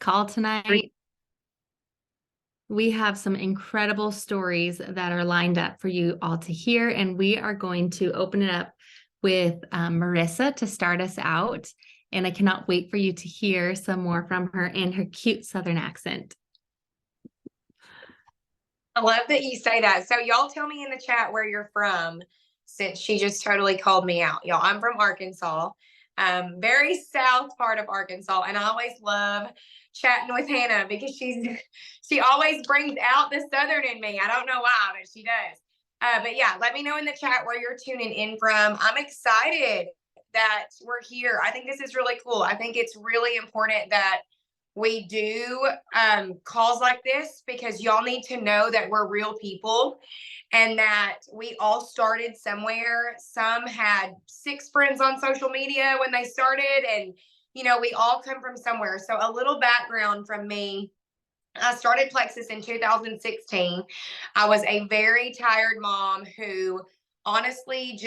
call tonight. We have some incredible stories that are lined up for you all to hear, and we are going to open it up with Marissa to start us out. And I cannot wait for you to hear some more from her and her cute Southern accent. I love that you say that. So y'all tell me in the chat where you're from, since she just totally called me out. Y'all, I'm from Arkansas, very south part of Arkansas, and I always love chatting with Hannah because she always brings out the Southern in me. I don't know why, but she does. But yeah, let me know in the chat where you're tuning in from. I'm excited that we're here. I think this is really cool. I think it's really important that we do calls like this because y'all need to know that we're real people and that we all started somewhere. Some had 6 friends on social media when they started, and we all come from somewhere. So a little background from me. I started Plexus in 2016. I was a very tired mom who honestly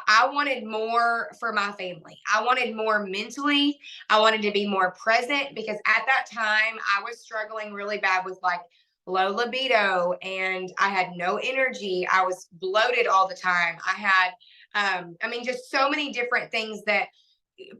I wanted more for my family. I wanted more mentally. I wanted to be more present because at that time I was struggling really bad with like low libido and I had no energy. I was bloated all the time. I had just so many different things that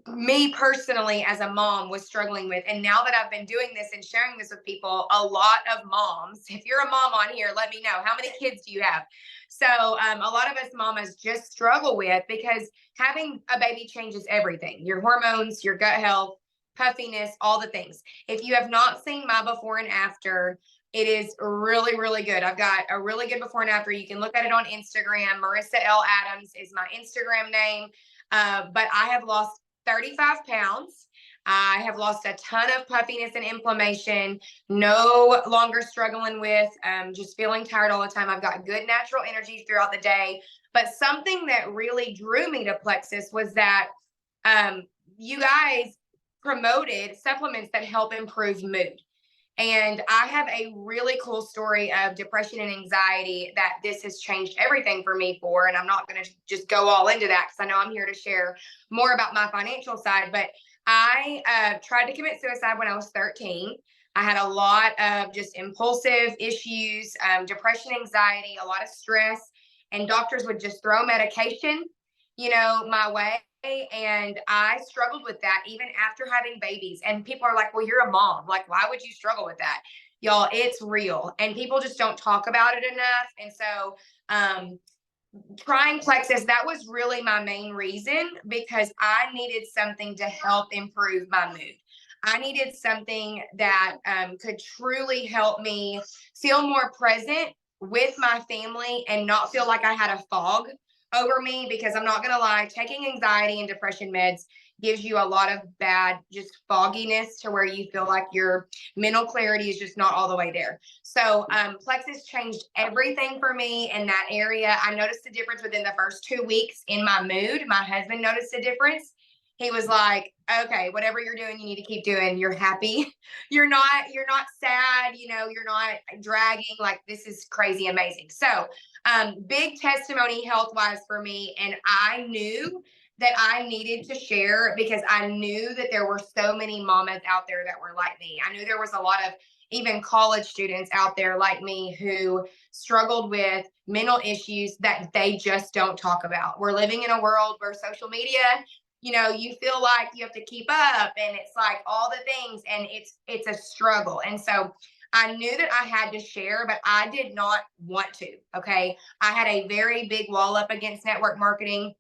me personally as a mom was struggling with. And now that I've been doing this and sharing this with people, a lot of moms, if you're a mom on here, let me know, how many kids do you have? So a lot of us mamas just struggle with, because having a baby changes everything, your hormones, your gut health, puffiness, all the things. If you have not seen my before and after, it is really, really good. I've got a really good before and after. You can look at it on Instagram. Marissa L. Adams is my Instagram name. But I have lost 35 pounds. I have lost a ton of puffiness and inflammation, no longer struggling with just feeling tired all the time. I've got good natural energy throughout the day. But something that really drew me to Plexus was that you guys promoted supplements that help improve mood. And I have a really cool story of depression and anxiety that this has changed everything for me for. And I'm not going to just go all into that because I know I'm here to share more about my financial side. But I tried to commit suicide when I was 13. I had a lot of just impulsive issues, depression, anxiety, a lot of stress, and doctors would just throw medication, my way. And I struggled with that even after having babies. And people are like, well, you're a mom. Like, why would you struggle with that? Y'all, it's real. And people just don't talk about it enough. And so trying Plexus, that was really my main reason, because I needed something to help improve my mood. I needed something that could truly help me feel more present with my family and not feel like I had a fog over me, because I'm not going to lie, taking anxiety and depression meds gives you a lot of bad, just fogginess to where you feel like your mental clarity is just not all the way there. So Plexus changed everything for me in that area. I noticed a difference within the first 2 weeks in my mood. My husband noticed a difference. He was like, okay, whatever you're doing, you need to keep doing. You're happy. You're not sad, you're not dragging. Like, this is crazy amazing. So big testimony health wise for me. And I knew that I needed to share because I knew that there were so many mamas out there that were like me. I knew there was a lot of even college students out there like me who struggled with mental issues that they just don't talk about. We're living in a world where social media, you feel like you have to keep up, and it's like all the things, and it's a struggle. And so I knew that I had to share, but I did not want to. Okay. I had a very big wall up against network marketing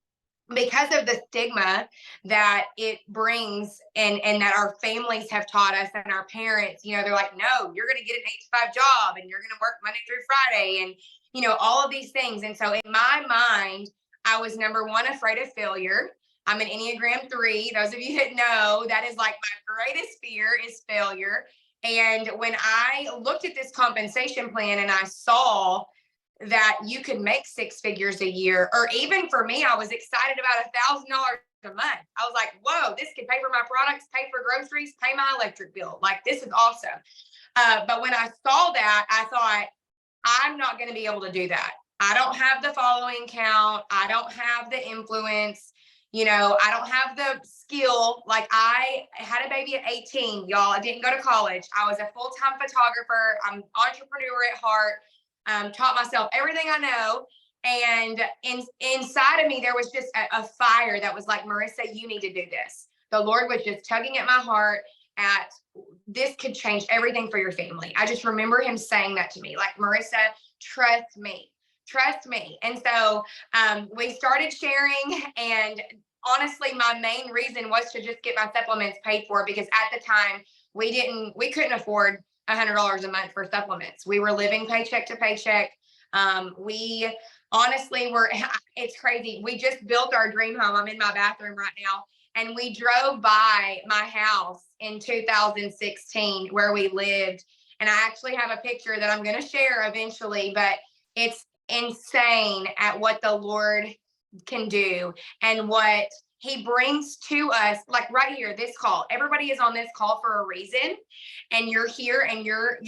because of the stigma that it brings, and that our families have taught us, and our parents, they're like, no, you're going to get an 8 to 5 job and you're going to work Monday through Friday, and all of these things. And so in my mind, I was, number one, afraid of failure. I'm an Enneagram 3. Those of you that know, that is like my greatest fear is failure. And when I looked at this compensation plan and I saw that you could make 6 figures a year, or even for me, I was excited about $1,000 a month. I was like, whoa, this could pay for my products, pay for groceries, pay my electric bill. Like, this is awesome. But when I saw that, I thought, I'm not going to be able to do that. I don't have the following count. I don't have the influence. I don't have the skill. Like I had a baby at 18, y'all. I didn't go to college. I was a full-time photographer. I'm an entrepreneur at heart. Taught myself everything I know. And inside of me, there was just a fire that was like, Marissa, you need to do this. The Lord was just tugging at my heart at this could change everything for your family. I just remember him saying that to me, like, Marissa, trust me. Trust me. And so we started sharing, and honestly, my main reason was to just get my supplements paid for, because at the time we couldn't afford $100 a month for supplements. We were living paycheck to paycheck. We honestly were, it's crazy. We just built our dream home. I'm in my bathroom right now. And we drove by my house in 2016 where we lived. And I actually have a picture that I'm going to share eventually, but it's insane at what the Lord can do and what he brings to us. Like right here, this call, everybody is on this call for a reason, and you're here and you're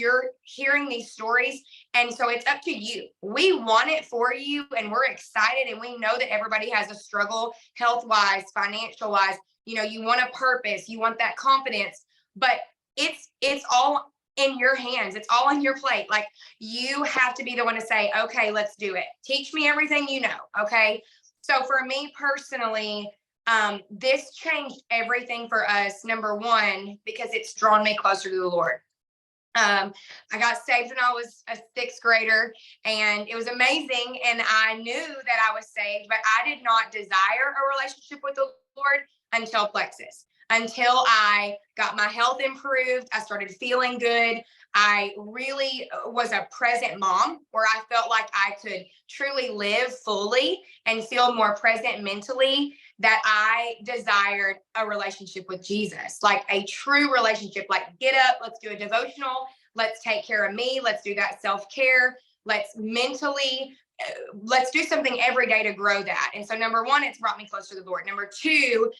hearing these stories. And so it's up to you. We want it for you, and we're excited, and we know that everybody has a struggle, health wise, financial wise. You want a purpose, you want that confidence, but it's all in your hands. It's all on your plate. Like, you have to be the one to say, okay, let's do it. Teach me everything you know. Okay. So for me personally, this changed everything for us. Number one, because it's drawn me closer to the Lord. I got saved when I was a sixth grader, and it was amazing. And I knew that I was saved, but I did not desire a relationship with the Lord until Plexus. Until I got my health improved, I started feeling good. I really was a present mom, where I felt like I could truly live fully and feel more present mentally, that I desired a relationship with Jesus, like a true relationship. Like, get up, let's do a devotional, let's take care of me, let's do that self-care, let's do something every day to grow that. And so number one, it's brought me closer to the Lord. Number two,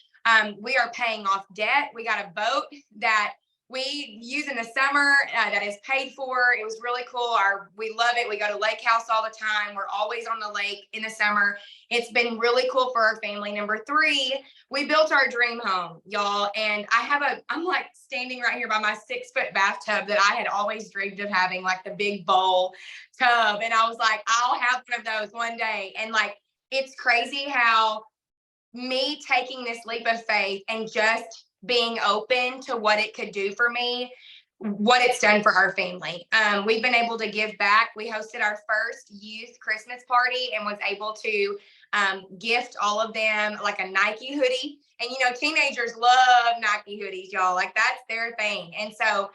we are paying off debt. We got a boat that we use in the summer that is paid for. It was really cool. We love it. We go to lake house all the time. We're always on the lake in the summer. It's been really cool for our family. Number three, we built our dream home, y'all. And I'm like standing right here by my 6-foot bathtub that I had always dreamed of having, like the big bowl tub. And I was like, I'll have one of those one day. And like, it's crazy how me taking this leap of faith and just being open to what it could do for me, what it's done for our family. We've been able to give back. We hosted our first youth Christmas party and was able to gift all of them like a Nike hoodie. And teenagers love Nike hoodies, y'all. Like, that's their thing. And so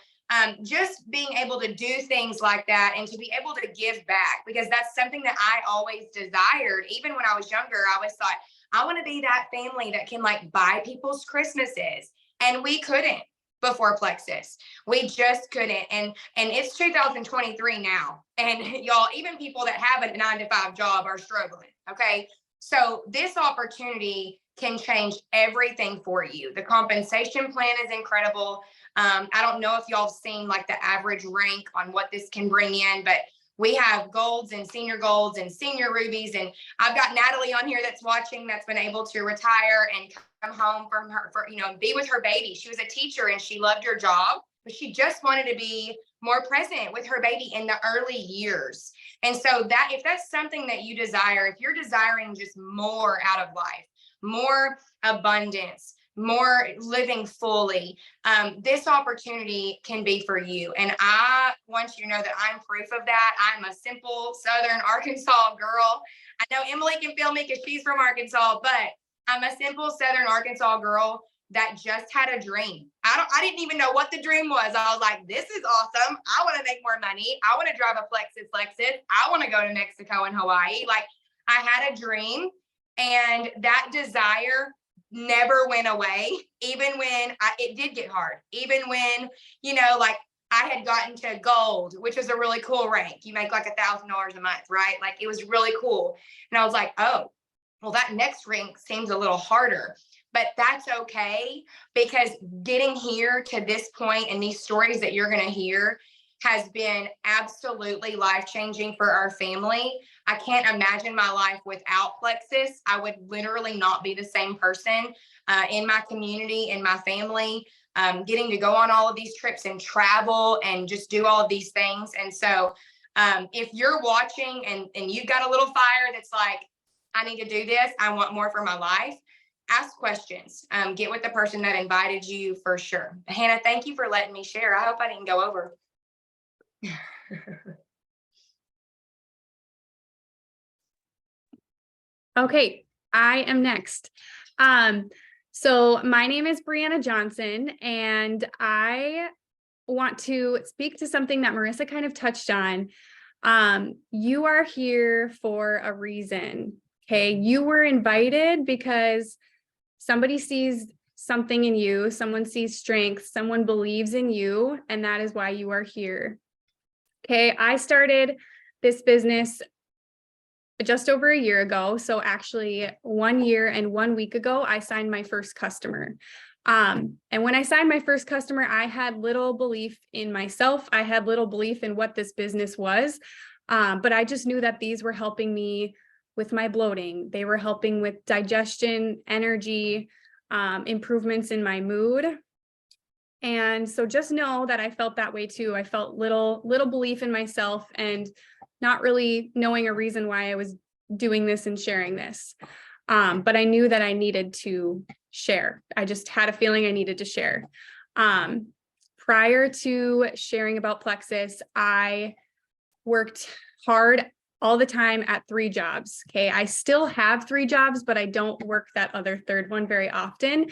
just being able to do things like that, and to be able to give back, because that's something that I always desired. Even when I was younger, I always thought, I want to be that family that can like buy people's Christmases. And we couldn't before Plexus. We just couldn't. And it's 2023 now. And y'all, even people that have a 9-to-5 job are struggling. Okay. So this opportunity can change everything for you. The compensation plan is incredible. I don't know if y'all have seen like the average rank on what this can bring in, but we have golds and senior rubies. And I've got Natalie on here that's watching, that's been able to retire and come home from be with her baby. She was a teacher and she loved her job, but she just wanted to be more present with her baby in the early years. And so that, if that's something that you desire, if you're desiring just more out of life, more abundance, more living fully, this opportunity can be for you. And I want you to know that I'm proof of that. I'm a simple Southern Arkansas girl. I know Emily can feel me because she's from Arkansas, but I'm a simple Southern Arkansas girl that just had a dream. I didn't even know what the dream was. I was like, this is awesome. I want to make more money. I want to drive a Lexus. I want to go to Mexico and Hawaii. Like, I had a dream, and that desire never went away, even when it did get hard, even when, like, I had gotten to gold, which is a really cool rank. You make like $1,000 a month, right? Like, it was really cool. And I was like, oh, well, that next rank seems a little harder, but that's okay, because getting here to this point and these stories that you're going to hear has been absolutely life-changing for our family. I can't imagine my life without Plexus. I would literally not be the same person in my community, in my family, getting to go on all of these trips and travel and just do all of these things. And so if you're watching and you've got a little fire that's like, I need to do this, I want more for my life, ask questions, get with the person that invited you for sure. Hannah, thank you for letting me share. I hope I didn't go over. Okay, I am next. So my name is Brianna Johnson, and I want to speak to something that Marissa kind of touched on. You are here for a reason. Okay, you were invited because somebody sees something in you, someone sees strength, someone believes in you, and that is why you are here. Okay, I started this business just over a year ago. So actually 1 year and 1 week ago, I signed my first customer. And when I signed my first customer, I had little belief in myself. I had little belief in what this business was. But I just knew that these were helping me with my bloating. They were helping with digestion, energy, improvements in my mood. And so just know that I felt that way too. I felt little belief in myself and not really knowing a reason why I was doing this and sharing this. But I knew that I needed to share. I just had a feeling I needed to share. Prior to sharing about Plexus, I worked hard all the time at 3 jobs. Okay. I still have 3 jobs, but I don't work that other third one very often.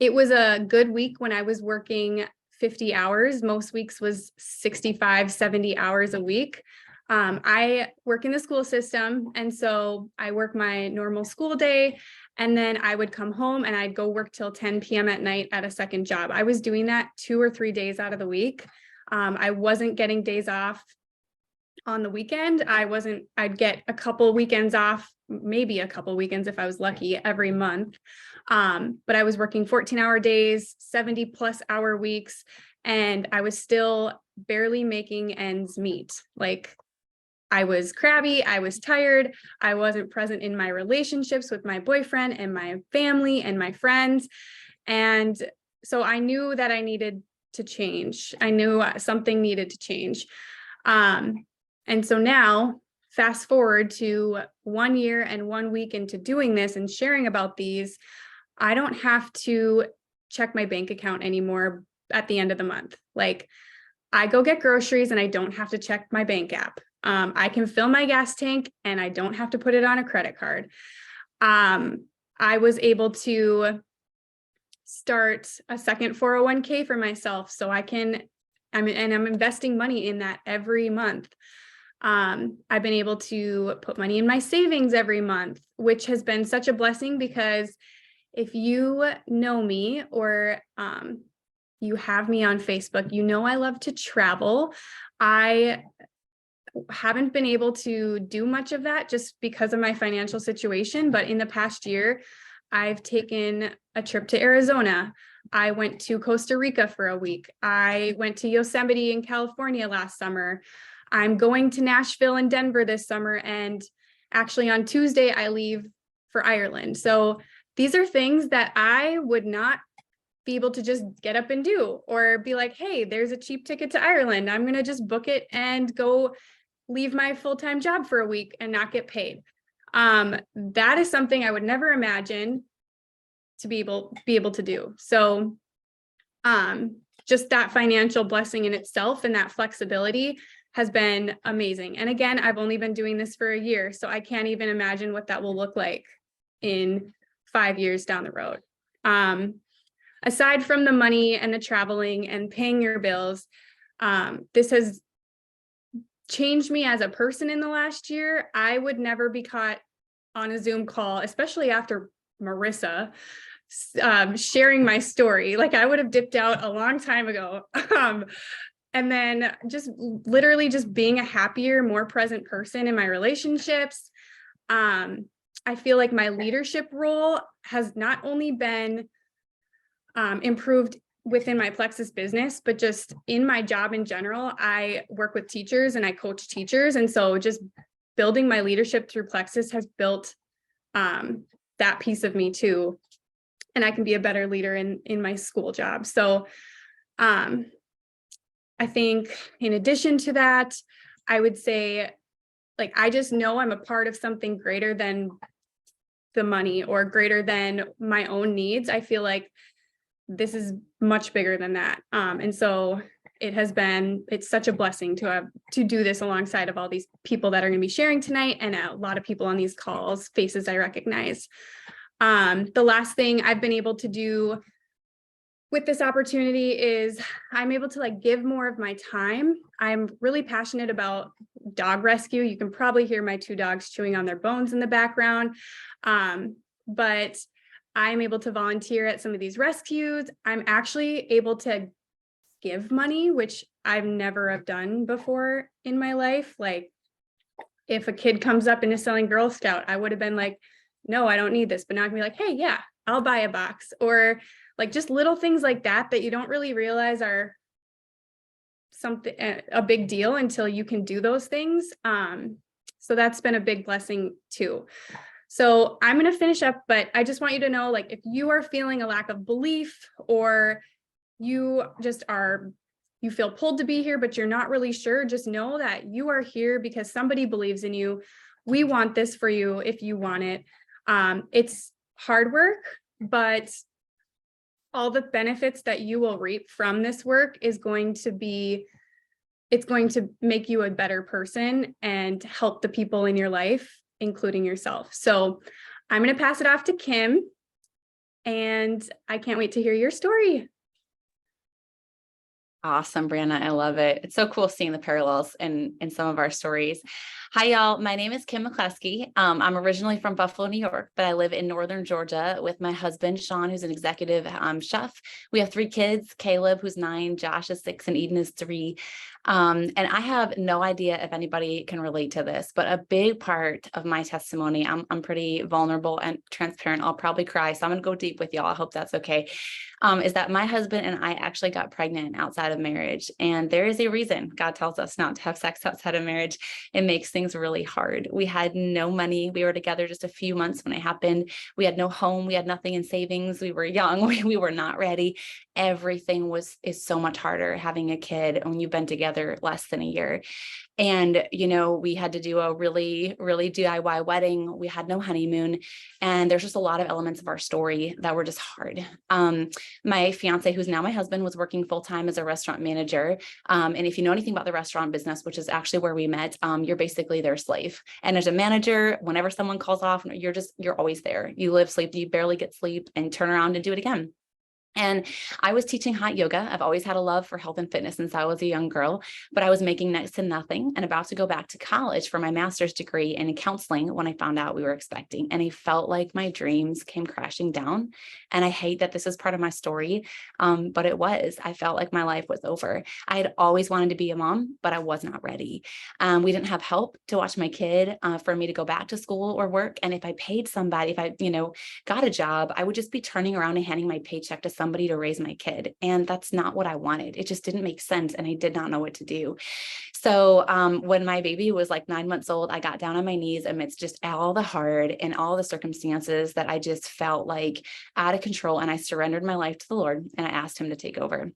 It was a good week when I was working 50 hours. Most weeks was 65, 70 hours a week. I work in the school system. And so I work my normal school day, and then I would come home and I'd go work till 10 p.m. at night at a second job. I was doing that 2 or 3 days out of the week. I wasn't getting days off on the weekend. I'd get a couple weekends off, maybe a couple weekends if I was lucky every month. But I was working 14-hour days, 70+ hour weeks, and I was still barely making ends meet. Like, I was crabby, I was tired, I wasn't present in my relationships with my boyfriend and my family and my friends. And so I knew that I needed to change. I knew something needed to change. And so now, fast forward to 1 year and 1 week into doing this and sharing about these, I don't have to check my bank account anymore at the end of the month. Like, I go get groceries and I don't have to check my bank app. I can fill my gas tank and I don't have to put it on a credit card. I was able to start a second 401k for myself, so I'm investing money in that every month. I've been able to put money in my savings every month, which has been such a blessing, because if you know me or you have me on Facebook, you know I love to travel. I haven't been able to do much of that just because of my financial situation, but in the past year, I've taken a trip to Arizona. I went to Costa Rica for a week. I went to Yosemite in California last summer. I'm going to Nashville and Denver this summer, and actually on Tuesday, I leave for Ireland. So these are things that I would not be able to just get up and do, or be like, hey, there's a cheap ticket to Ireland. I'm going to just book it and go leave my full-time job for a week and not get paid. That is something I would never imagine to be able to do. So just that financial blessing in itself and that flexibility has been amazing. And again, I've only been doing this for a year, so I can't even imagine what that will look like in 5 years down the road. Aside from the money and the traveling and paying your bills, this has changed me as a person in the last year. I would never be caught on a Zoom call, especially after Marissa sharing my story. Like, I would have dipped out a long time ago. And then just literally just being a happier, more present person in my relationships. I feel like my leadership role has not only been improved within my Plexus business, but just in my job in general. I work with teachers and I coach teachers. And so just building my leadership through Plexus has built that piece of me too. And I can be a better leader in my school job. So I think in addition to that, I would say, like, I just know I'm a part of something greater than the money or greater than my own needs. I feel like this is much bigger than that. And so it's such a blessing to do this alongside of all these people that are going to be sharing tonight, and a lot of people on these calls, faces I recognize. The last thing I've been able to do with this opportunity is I'm able to like give more of my time. I'm really passionate about dog rescue. You can probably hear my 2 dogs chewing on their bones in the background. But I'm able to volunteer at some of these rescues. I'm actually able to give money, which I've never have done before in my life. Like, if a kid comes up and is selling Girl Scout, I would have been like, no, I don't need this. But now I can be like, hey, yeah, I'll buy a box. Or like just little things like that you don't really realize are something, a big deal until you can do those things. So that's been a big blessing too. So I'm going to finish up, but I just want you to know, like, if you are feeling a lack of belief, or you feel pulled to be here, but you're not really sure, just know that you are here because somebody believes in you. We want this for you if you want it. It's hard work, but all the benefits that you will reap from this work it's going to make you a better person and help the people in your life, including yourself. So I'm going to pass it off to Kim, and I can't wait to hear your story. Awesome, Brianna. I love it. It's so cool seeing the parallels in some of our stories. Hi, y'all. My name is Kim McCleskey. I'm originally from Buffalo, New York, but I live in northern Georgia with my husband, Sean, who's an executive chef. We have 3 kids, Caleb, who's 9, Josh is 6, and Eden is 3. And I have no idea if anybody can relate to this, but a big part of my testimony, I'm pretty vulnerable and transparent. I'll probably cry, so I'm going to go deep with y'all. I hope that's okay. Is that my husband and I actually got pregnant outside of marriage. And there is a reason God tells us not to have sex outside of marriage. It makes things really hard. We had no money. We were together just a few months when it happened. We had no home. We had nothing in savings. We were young. We were not ready. Everything is so much harder having a kid when you've been together less than a year. And, we had to do a really, really DIY wedding. We had no honeymoon. And there's just a lot of elements of our story that were just hard. My fiance, who's now my husband, was working full-time as a restaurant manager. And if you know anything about the restaurant business, which is actually where we met, you're basically their slave. And as a manager, whenever someone calls off, you're always there. You live, sleep, you barely get sleep, and turn around and do it again. And I was teaching hot yoga. I've always had a love for health and fitness since I was a young girl, but I was making next to nothing and about to go back to college for my master's degree in counseling when I found out we were expecting. And I felt like my dreams came crashing down. And I hate that this is part of my story, but it was. I felt like my life was over. I had always wanted to be a mom, but I was not ready. We didn't have help to watch my kid for me to go back to school or work. And if I paid somebody, if I, got a job, I would just be turning around and handing my paycheck to somebody to raise my kid. And that's not what I wanted. It just didn't make sense. And I did not know what to do. So when my baby was like 9 months old, I got down on my knees amidst just all the hard and all the circumstances that I just felt like out of control. And I surrendered my life to the Lord and I asked him to take over.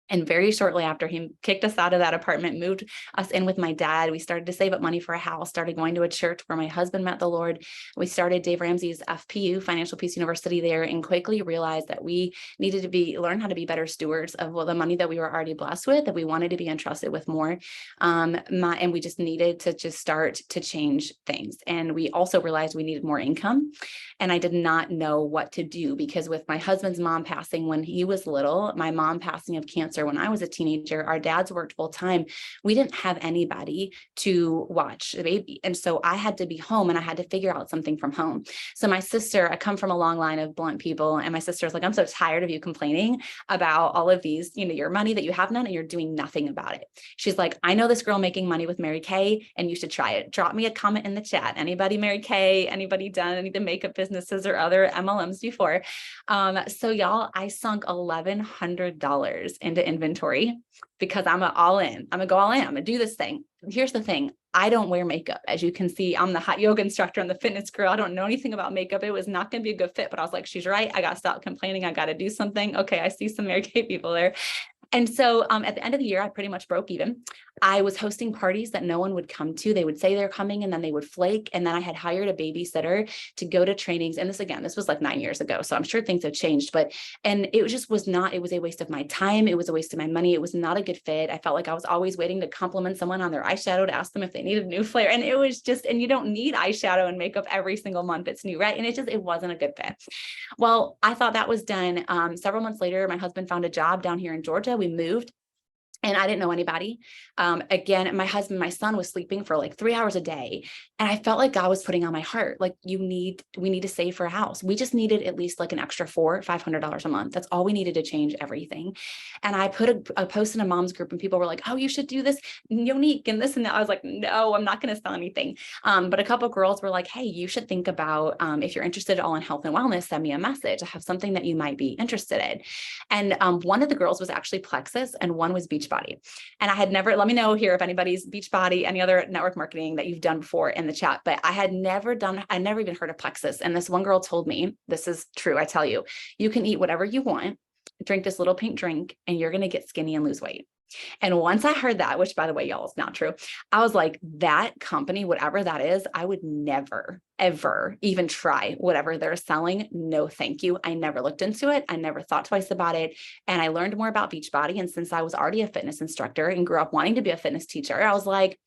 And very shortly after he kicked us out of that apartment, moved us in with my dad, we started to save up money for a house, started going to a church where my husband met the Lord. We started Dave Ramsey's FPU, Financial Peace University there, and quickly realized that we needed to learn how to be better stewards of the money that we were already blessed with, that we wanted to be entrusted with more. And we just needed to start to change things. And we also realized we needed more income. And I did not know what to do because with my husband's mom passing when he was little, my mom passing of cancer when I was a teenager, our dads worked full time. We didn't have anybody to watch the baby. And so I had to be home and I had to figure out something from home. So my sister, I come from a long line of blunt people. And my sister's like, I'm so tired of you complaining about all of these, your money that you have none and you're doing nothing about it. She's like, I know this girl making money with Mary Kay and you should try it. Drop me a comment in the chat. Anybody Mary Kay, anybody done any of the makeup businesses or other MLMs before? So y'all, I sunk $1,100 into to inventory because I'm all in. I'm gonna go all in. I'm gonna do this thing. Here's the thing. I don't wear makeup. As you can see, I'm the hot yoga instructor and the fitness girl. I don't know anything about makeup. It was not going to be a good fit, but I was like, she's right. I got to stop complaining. I got to do something. Okay. I see some Mary Kay people there. And so at the end of the year, I pretty much broke even. I was hosting parties that no one would come to. They would say they're coming and then they would flake. And then I had hired a babysitter to go to trainings. And this was like 9 years ago. So I'm sure things have changed, and it was a waste of my time. It was a waste of my money. It was not a good fit. I felt like I was always waiting to compliment someone on their eyeshadow to ask them if they needed a new flare. And it was just, and you don't need eyeshadow and makeup every single month. It's new, right? And it wasn't a good fit. Well, I thought that was done. Several months later, my husband found a job down here in Georgia. We moved. And I didn't know anybody. Again, my son was sleeping for like 3 hours a day. And I felt like God was putting on my heart, like, we need to save for a house. We just needed at least like an extra $400-$500 a month. That's all we needed to change everything. And I put a post in a mom's group and people were like, oh, you should do this unique and this and that. I was like, no, I'm not going to sell anything. But a couple of girls were like, hey, you should think about, if you're interested at all in health and wellness, send me a message. I have something that you might be interested in. And one of the girls was actually Plexus and one was Beachbody. And I had never, let me know here if anybody's Beachbody, any other network marketing that you've done before in the chat, but I never even heard of Plexus. And this one girl told me, this is true. I tell you, you can eat whatever you want, drink this little pink drink, and you're going to get skinny and lose weight. And once I heard that, which by the way, y'all, is not true, I was like, that company, whatever that is, I would never, ever even try whatever they're selling. No, thank you. I never looked into it. I never thought twice about it. And I learned more about Beachbody. And since I was already a fitness instructor and grew up wanting to be a fitness teacher, I was like,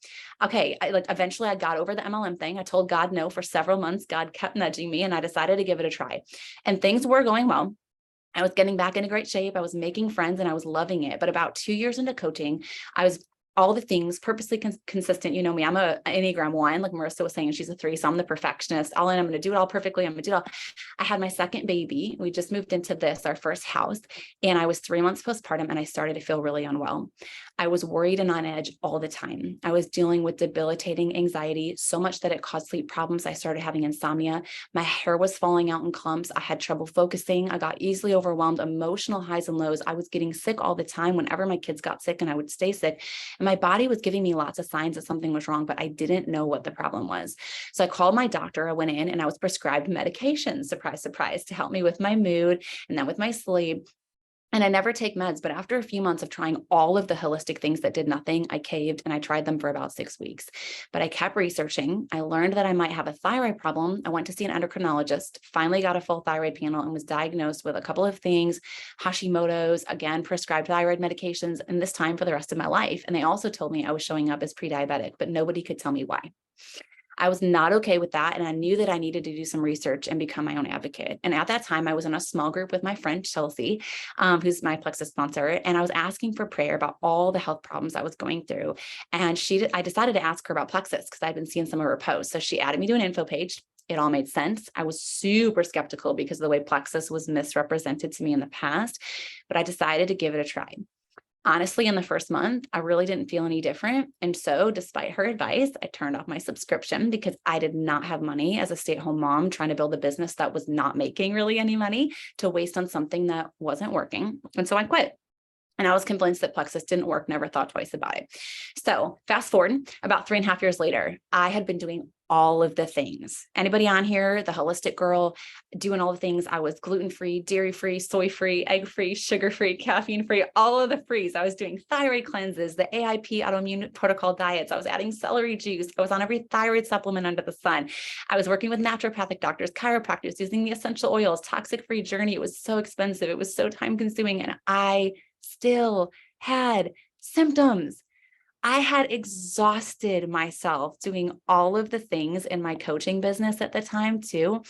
okay, eventually I got over the MLM thing. I told God no for several months. God kept nudging me and I decided to give it a try. And things were going well. I was getting back into great shape. I was making friends and I was loving it. But about 2 years into coaching, I was all the things purposely consistent. You know me, I'm a Enneagram 1, like Marissa was saying, she's a 3. So I'm the perfectionist. I'm going to do it all perfectly. I'm going to do it all. I had my second baby. We just moved into our first house, and I was 3 months postpartum and I started to feel really unwell. I was worried and on edge all the time. I was dealing with debilitating anxiety, so much that it caused sleep problems. I started having insomnia. My hair was falling out in clumps. I had trouble focusing. I got easily overwhelmed, emotional highs and lows. I was getting sick all the time whenever my kids got sick, and I would stay sick. And my body was giving me lots of signs that something was wrong, but I didn't know what the problem was. So I called my doctor. I went in and I was prescribed medication, surprise, surprise, to help me with my mood and then with my sleep. And I never take meds, but after a few months of trying all of the holistic things that did nothing, I caved and I tried them for about 6 weeks. But I kept researching. I learned that I might have a thyroid problem. I went to see an endocrinologist, finally got a full thyroid panel, and was diagnosed with a couple of things, Hashimoto's, again, prescribed thyroid medications, and this time for the rest of my life. And they also told me I was showing up as pre-diabetic, but nobody could tell me why. I was not okay with that. And I knew that I needed to do some research and become my own advocate. And at that time, I was in a small group with my friend, Chelsea, who's my Plexus sponsor. And I was asking for prayer about all the health problems I was going through. And I decided to ask her about Plexus because I'd been seeing some of her posts. So she added me to an info page. It all made sense. I was super skeptical because of the way Plexus was misrepresented to me in the past, but I decided to give it a try. Honestly, in the first month, I really didn't feel any different. And so despite her advice, I turned off my subscription because I did not have money as a stay-at-home mom trying to build a business that was not making really any money to waste on something that wasn't working. And so I quit. And I was convinced that Plexus didn't work, never thought twice about it. So fast forward, about 3.5 years later, I had been doing all of the things. Anybody on here, the holistic girl, doing all the things. I was gluten-free, dairy-free, soy-free, egg-free, sugar-free, caffeine-free, all of the frees. I was doing thyroid cleanses, the AIP autoimmune protocol diets. I was adding celery juice. I was on every thyroid supplement under the sun. I was working with naturopathic doctors, chiropractors, using the essential oils, toxic-free journey. It was so expensive. It was so time-consuming. And I still had symptoms. I had exhausted myself doing all of the things in my coaching business at the time too.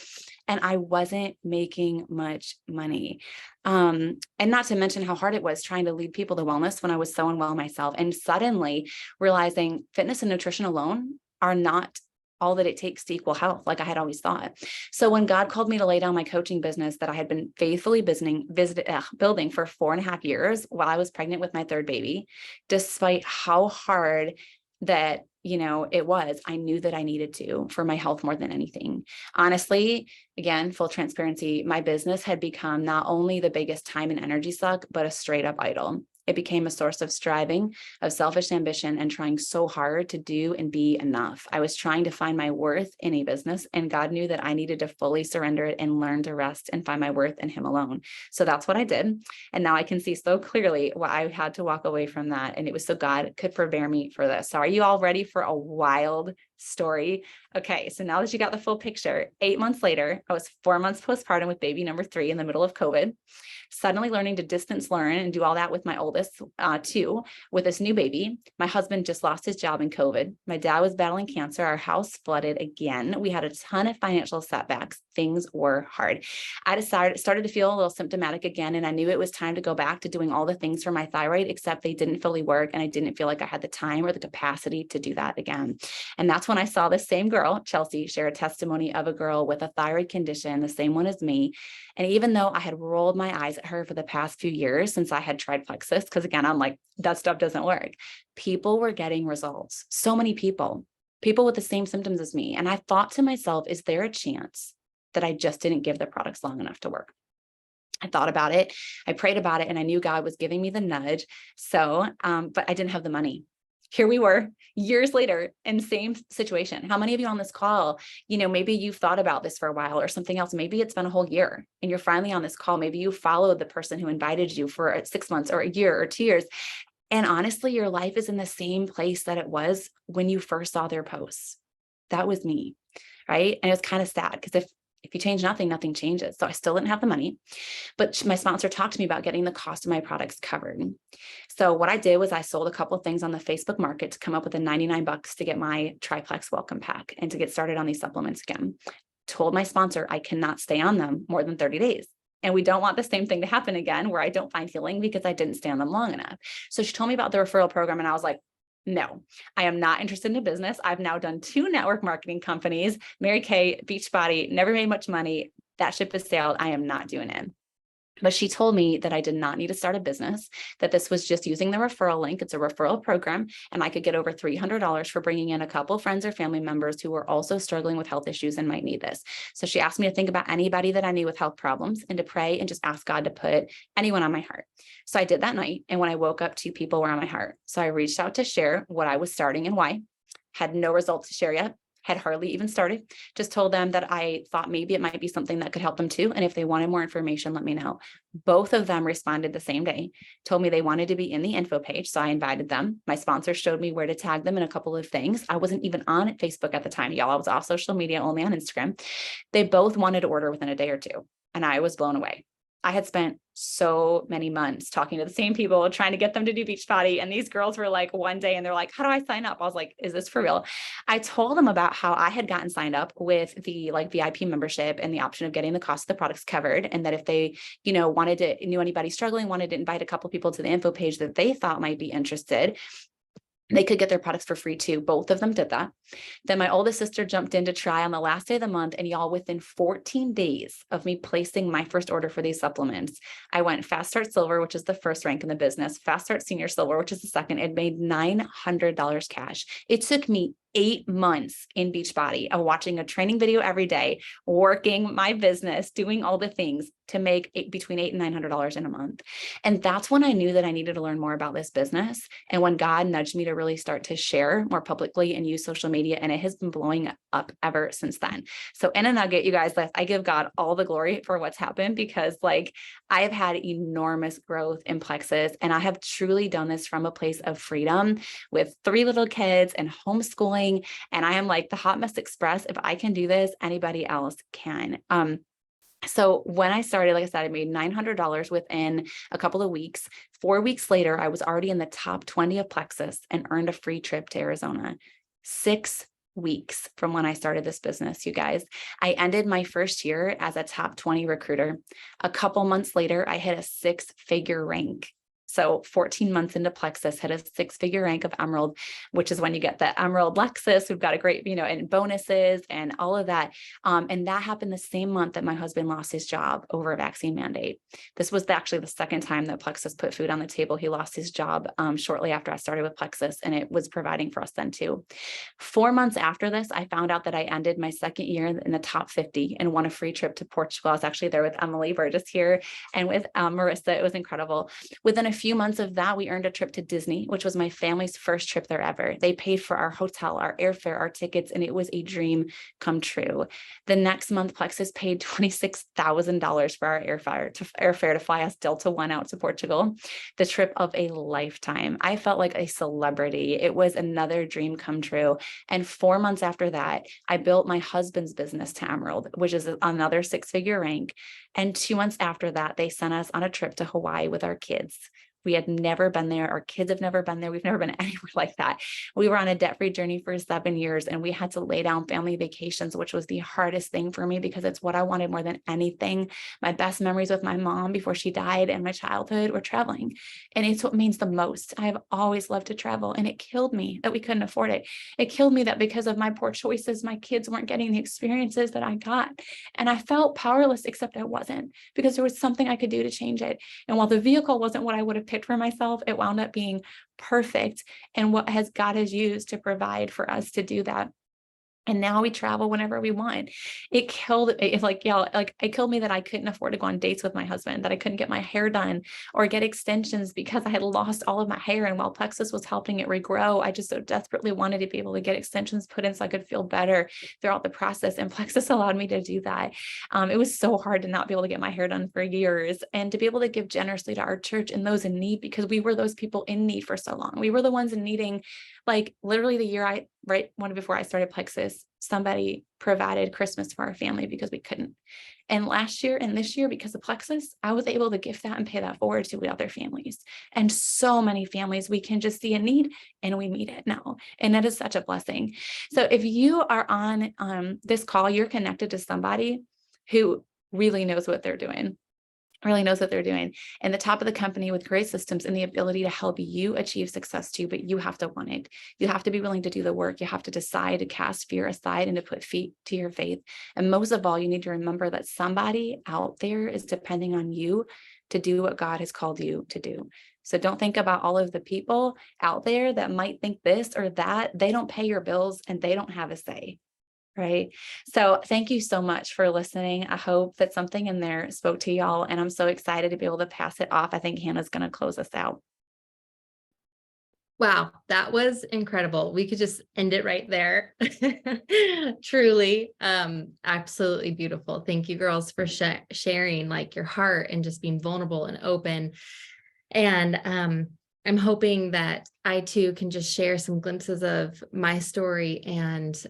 And I wasn't making much money. And not to mention how hard it was trying to lead people to wellness when I was so unwell myself, and suddenly realizing fitness and nutrition alone are not all that it takes to equal health, like I had always thought. So when God called me to lay down my coaching business that I had been faithfully building for 4.5 years while I was pregnant with my third baby, despite how hard that, it was, I knew that I needed to for my health more than anything. Honestly, again, full transparency, my business had become not only the biggest time and energy suck, but a straight up idol. It became a source of striving, of selfish ambition, and trying so hard to do and be enough. I was trying to find my worth in a business, and God knew that I needed to fully surrender it and learn to rest and find my worth in Him alone. So that's what I did. And now I can see so clearly why I had to walk away from that. And it was so God could forbear me for this. So are you all ready for a wild story? Okay, so now that you got the full picture, 8 months later, I was 4 months postpartum with baby number 3 in the middle of COVID, suddenly learning to distance learn and do all that with my oldest two, with this new baby. My husband just lost his job in COVID. My dad was battling cancer. Our house flooded again. We had a ton of financial setbacks. Things were hard. I started to feel a little symptomatic again, and I knew it was time to go back to doing all the things for my thyroid, except they didn't fully work, and I didn't feel like I had the time or the capacity to do that again. And that's when I saw this same girl, Chelsea, share a testimony of a girl with a thyroid condition, the same one as me. And even though I had rolled my eyes at her for the past few years since I had tried Plexus, because again, I'm like, that stuff doesn't work. People were getting results. So many people with the same symptoms as me. And I thought to myself, is there a chance that I just didn't give the products long enough to work? I thought about it. I prayed about it, and I knew God was giving me the nudge. So, but I didn't have the money. Here we were years later in the same situation. How many of you on this call, maybe you've thought about this for a while or something else. Maybe it's been a whole year and you're finally on this call. Maybe you followed the person who invited you for 6 months or a year or 2 years. And honestly, your life is in the same place that it was when you first saw their posts. That was me, right? And it was kind of sad because if you change nothing, nothing changes. So I still didn't have the money, but my sponsor talked to me about getting the cost of my products covered. So what I did was I sold a couple of things on the Facebook market to come up with the $99 to get my triplex welcome pack and to get started on these supplements again. Told my sponsor I cannot stay on them more than 30 days. And we don't want the same thing to happen again where I don't find healing because I didn't stay on them long enough. So she told me about the referral program, and I was like, no, I am not interested in a business. I've now done 2 network marketing companies, Mary Kay, Beachbody, never made much money. That ship has sailed. I am not doing it. But she told me that I did not need to start a business, that this was just using the referral link. It's a referral program, and I could get over $300 for bringing in a couple friends or family members who were also struggling with health issues and might need this. So she asked me to think about anybody that I knew with health problems and to pray and just ask God to put anyone on my heart. So I did that night. And when I woke up, 2 people were on my heart. So I reached out to share what I was starting and why. Had no results to share yet. Had hardly even started, just told them that I thought maybe it might be something that could help them too. And if they wanted more information, let me know. Both of them responded the same day, told me they wanted to be in the info page. So I invited them. My sponsor showed me where to tag them in a couple of things. I wasn't even on Facebook at the time, y'all. I was off social media, only on Instagram. They both wanted to order within a day or 2. And I was blown away. I had spent so many months talking to the same people, trying to get them to do Beachbody. And these girls were like, one day, and they're like, how do I sign up? I was like, is this for real? I told them about how I had gotten signed up with the VIP membership and the option of getting the cost of the products covered. And that if they, knew anybody struggling, wanted to invite a couple people to the info page that they thought might be interested, they could get their products for free too. Both of them did that. Then my oldest sister jumped in to try on the last day of the month. And y'all, within 14 days of me placing my first order for these supplements, I went Fast Start Silver, which is the first rank in the business, Fast Start Senior Silver, which is the second. It made $900 cash. It took me 8 months in Beachbody of watching a training video every day, working my business, doing all the things to make between $800 and $900 in a month. And that's when I knew that I needed to learn more about this business. And when God nudged me to really start to share more publicly and use social media, and it has been blowing up ever since then. So in a nugget, you guys, I give God all the glory for what's happened, because I have had enormous growth in Plexus, and I have truly done this from a place of freedom with 3 little kids and homeschooling. And I am like the Hot Mess Express. If I can do this, anybody else can. So when I started, like I said, I made $900 within a couple of weeks. 4 weeks later, I was already in the top 20 of Plexus and earned a free trip to Arizona. 6 weeks from when I started this business, you guys. I ended my first year as a top 20 recruiter. A couple months later, I hit a 6-figure rank. So 14 months into Plexus, hit a 6-figure rank of Emerald, which is when you get the Emerald Lexus. We've got a great, and bonuses and all of that. And that happened the same month that my husband lost his job over a vaccine mandate. This was actually the second time that Plexus put food on the table. He lost his job shortly after I started with Plexus, and it was providing for us then too. 4 months after this, I found out that I ended my second year in the top 50 and won a free trip to Portugal. I was actually there with Emily Burgess here and with Marissa. It was incredible. Within a few months of that, we earned a trip to Disney, which was my family's first trip there ever. They paid for our hotel, our airfare, our tickets, and it was a dream come true. The next month, Plexus paid $26,000 for our airfare to fly us Delta One out to Portugal, the trip of a lifetime. I felt like a celebrity. It was another dream come true. And 4 months after that, I built my husband's business, Tamerald, which is another 6-figure rank. And 2 months after that, they sent us on a trip to Hawaii with our kids. We had never been there. Our kids have never been there. We've never been anywhere like that. We were on a debt-free journey for 7 years, and we had to lay down family vacations, which was the hardest thing for me because it's what I wanted more than anything. My best memories with my mom before she died and my childhood were traveling. And it's what means the most. I have always loved to travel, and it killed me that we couldn't afford it. It killed me that because of my poor choices, my kids weren't getting the experiences that I got. And I felt powerless, except I wasn't, because there was something I could do to change it. And while the vehicle wasn't what I would have picked for myself, it wound up being perfect, and what God has used to provide for us to do that. And now we travel whenever we want. It killed it, like, yeah, like it killed me that I couldn't afford to go on dates with my husband, that I couldn't get my hair done or get extensions because I had lost all of my hair. And while Plexus was helping it regrow, I just so desperately wanted to be able to get extensions put in so I could feel better throughout the process. And Plexus allowed me to do that. It was so hard to not be able to get my hair done for years, and to be able to give generously to our church and those in need, because we were those people in need for so long. We were the ones in needing, like literally the year one before I started Plexus, somebody provided Christmas for our family because we couldn't. And last year and this year, because of Plexus, I was able to gift that and pay that forward to other families. And so many families, we can just see a need and we meet it now. And that is such a blessing. So if you are on this call, you're connected to somebody who really knows what they're doing. And the top of the company with great systems and the ability to help you achieve success too, but you have to want it. You have to be willing to do the work. You have to decide to cast fear aside and to put feet to your faith. And most of all, you need to remember that somebody out there is depending on you to do what God has called you to do. So don't think about all of the people out there that might think this or that. They don't pay your bills and they don't have a say. Right. So thank you so much for listening. I hope that something in there spoke to y'all, and I'm so excited to be able to pass it off. I think Hannah's going to close us out. Wow, that was incredible. We could just end it right there. Truly, absolutely beautiful. Thank you, girls, for sharing like your heart and just being vulnerable and open. And I'm hoping that I too can just share some glimpses of my story and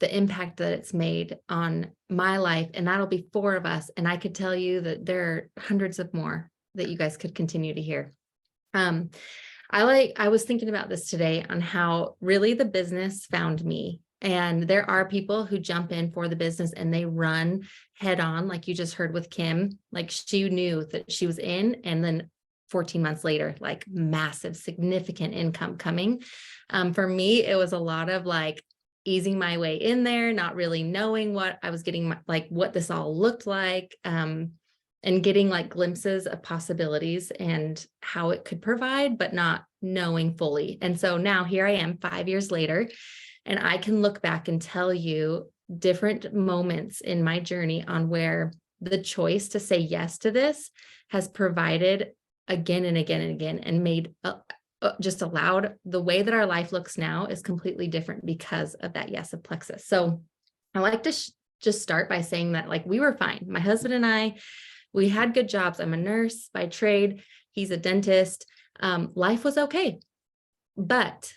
the impact that it's made on my life. And that'll be 4 of us. And I could tell you that there are hundreds of more that you guys could continue to hear. I was thinking about this today on how really the business found me. And there are people who jump in for the business and they run head on, like you just heard with Kim. Like she knew that she was in, and then 14 months later, like massive, significant income coming. For me, it was a lot of like easing my way in there, not really knowing what I was getting, like what this all looked like, and getting like glimpses of possibilities and how it could provide, but not knowing fully. And so now here I am 5 years later, and I can look back and tell you different moments in my journey on where the choice to say yes to this has provided again and again and again, and made just allowed the way that our life looks now is completely different because of that yes of Plexus. So I like to just start by saying that like we were fine. My husband and I, we had good jobs. I'm a nurse by trade. He's a dentist. Life was okay. But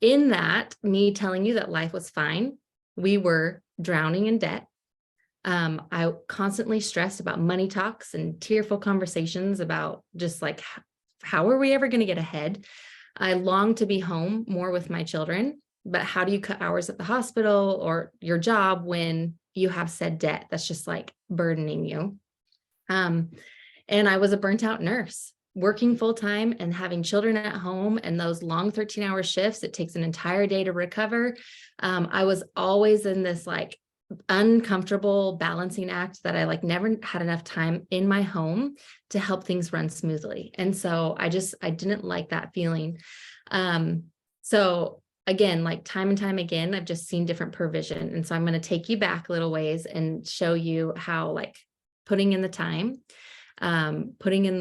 in that, me telling you that life was fine, we were drowning in debt. I constantly stressed about money talks and tearful conversations about just like, how are we ever going to get ahead? I longed to be home more with my children, but how do you cut hours at the hospital or your job when you have said debt that's just like burdening you? And I was a burnt out nurse, working full time and having children at home, and those long 13-hour shifts, it takes an entire day to recover. I was always in this like uncomfortable balancing act that I like never had enough time in my home to help things run smoothly. And so I didn't like that feeling. So again, like time and time again, I've just seen different provision. And so I'm going to take you back a little ways and show you how like putting in the time putting in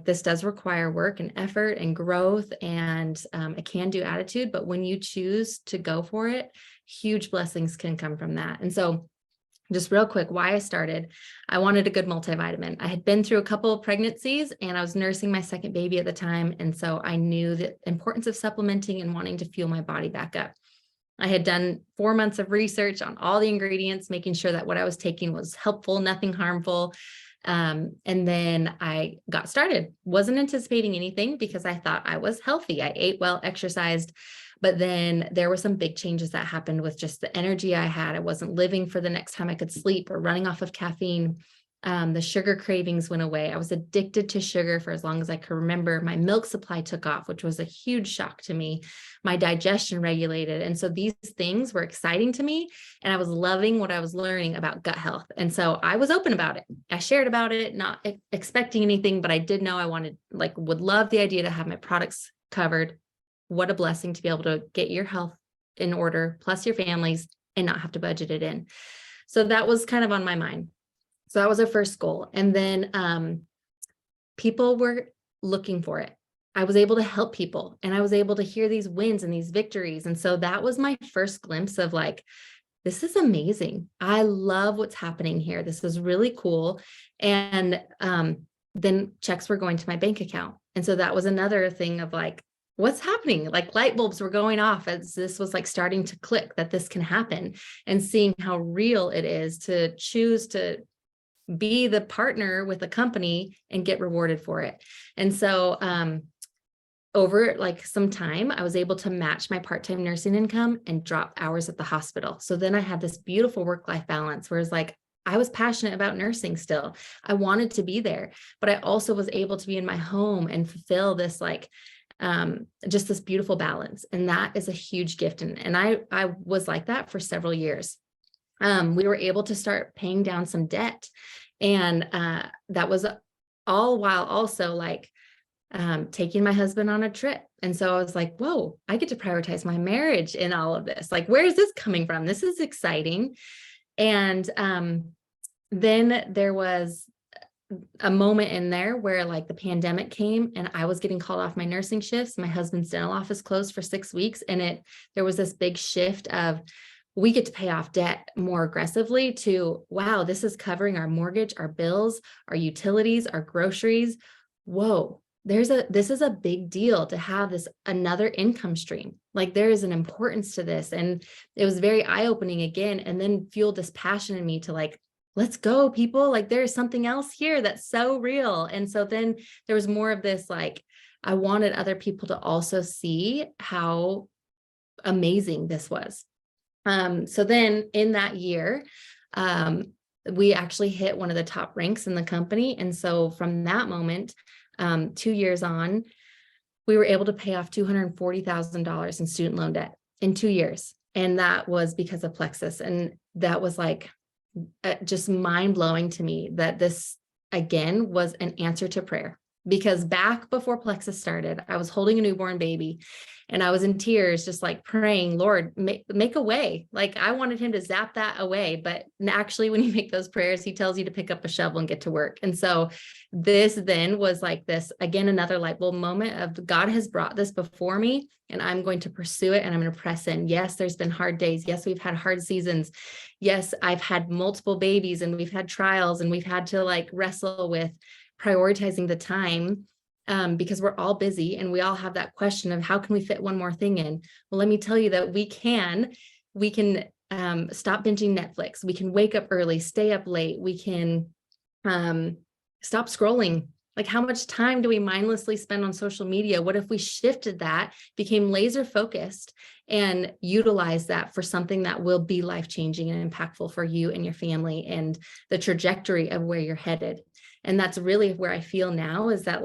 this does require work and effort and growth and a can-do attitude. But when you choose to go for it, huge blessings can come from that. And so just real quick, why I started, I wanted a good multivitamin. I had been through a couple of pregnancies and I was nursing my second baby at the time. And so I knew the importance of supplementing and wanting to fuel my body back up. I had done 4 months of research on all the ingredients, making sure that what I was taking was helpful, nothing harmful. And then I got started. Wasn't anticipating anything because I thought I was healthy. I ate well, exercised, but then there were some big changes that happened with just the energy I had. I wasn't living for the next time I could sleep or running off of caffeine. The sugar cravings went away. I was addicted to sugar for as long as I could remember. My milk supply took off, which was a huge shock to me. My digestion regulated. And so these things were exciting to me. And I was loving what I was learning about gut health. And so I was open about it. I shared about it, not expecting anything, but I did know I would love the idea to have my products covered. What a blessing to be able to get your health in order, plus your families, and not have to budget it in. So that was kind of on my mind. So that was our first goal. And then people were looking for it. I was able to help people and I was able to hear these wins and these victories. And so that was my first glimpse of this is amazing. I love what's happening here. This is really cool. And then checks were going to my bank account. And so that was another thing of what's happening? Light bulbs were going off as this was starting to click that this can happen, and seeing how real it is to choose to be the partner with a company and get rewarded for it. And so over some time, I was able to match my part-time nursing income and drop hours at the hospital. So then I had this beautiful work-life balance where it's I was passionate about nursing still. I wanted to be there, but I also was able to be in my home and fulfill this just this beautiful balance. And that is a huge gift. And I was like that for several years. We were able to start paying down some debt. And that was all while also taking my husband on a trip. And so I was whoa, I get to prioritize my marriage in all of this. Where is this coming from? This is exciting. And then there was a moment in there where the pandemic came and I was getting called off my nursing shifts. My husband's dental office closed for 6 weeks. And there was this big shift of, we get to pay off debt more aggressively to, wow, this is covering our mortgage, our bills, our utilities, our groceries. Whoa, this is a big deal to have this another income stream. There is an importance to this. And it was very eye-opening again, and then fueled this passion in me to let's go, people. There's something else here that's so real. And so then there was more of this, I wanted other people to also see how amazing this was. So then in that year, we actually hit one of the top ranks in the company. And so from that moment, 2 years on, we were able to pay off $240,000 in student loan debt in 2 years. And that was because of Plexus. And that was just mind blowing to me that this again was an answer to prayer. Because back before Plexus started, I was holding a newborn baby and I was in tears, just praying, Lord, make a way. I wanted him to zap that away. But actually, when you make those prayers, he tells you to pick up a shovel and get to work. And so this then was this, again, another light bulb moment of God has brought this before me and I'm going to pursue it and I'm going to press in. Yes, there's been hard days. Yes, we've had hard seasons. Yes, I've had multiple babies and we've had trials and we've had to wrestle with prioritizing the time because we're all busy and we all have that question of how can we fit one more thing in? Well, let me tell you that we can stop binging Netflix. We can wake up early, stay up late. We can stop scrolling. How much time do we mindlessly spend on social media? What if we shifted that, became laser focused and utilize that for something that will be life-changing and impactful for you and your family and the trajectory of where you're headed? And that's really where I feel now is that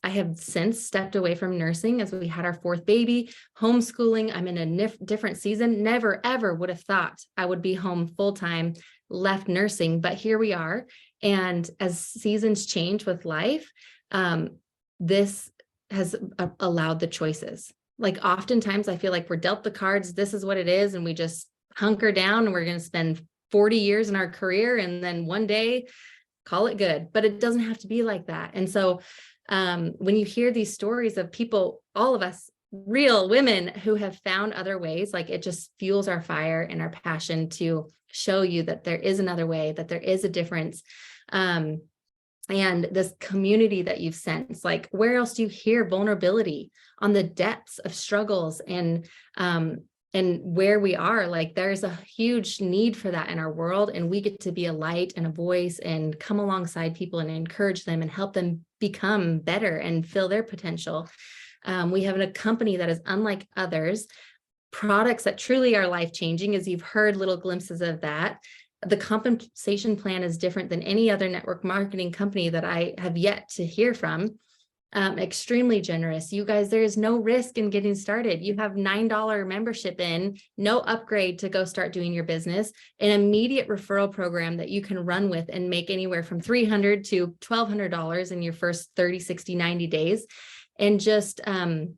I have since stepped away from nursing as we had our fourth baby, homeschooling. I'm in a different season. Never, ever would have thought I would be home full-time, left nursing, but here we are. And as seasons change with life, this has allowed the choices. Oftentimes I feel we're dealt the cards, this is what it is. And we just hunker down and we're going to spend 40 years in our career. And then one day call it good, but it doesn't have to be like that. And so when you hear these stories of people, all of us, real women who have found other ways, like it just fuels our fire and our passion to show you that there is another way, that there is a difference. And this community that you've sensed, like where else do you hear vulnerability on the depths of struggles and where we are? Like there's a huge need for that in our world, and we get to be a light and a voice and come alongside people and encourage them and help them become better and fill their potential. We have a company that is unlike others, products that truly are life-changing, as you've heard little glimpses of that. The compensation plan is different than any other network marketing company that I have yet to hear from. Extremely generous. You guys, there is no risk in getting started. You have $9 membership in, no upgrade to go start doing your business, an immediate referral program that you can run with and make anywhere from $300 to $1,200 in your first 30, 60, 90 days. And just run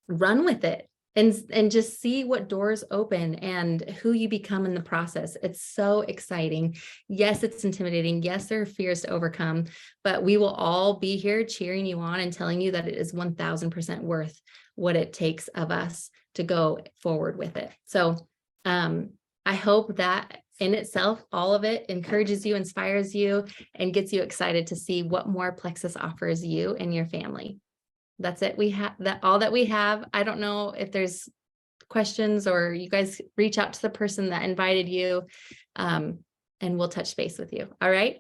with it and just see what doors open and who you become in the process. It's so exciting. Yes, it's intimidating. Yes, there are fears to overcome, but we will all be here cheering you on and telling you that it is 1000% worth what it takes of us to go forward with it. So I hope that in itself, all of it encourages you, inspires you, and gets you excited to see what more Plexus offers you and your family. That's it. We have that, all that we have. I don't know if there's questions, or you guys reach out to the person that invited you, and we'll touch base with you. All right.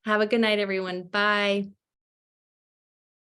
Have a good night, everyone. Bye.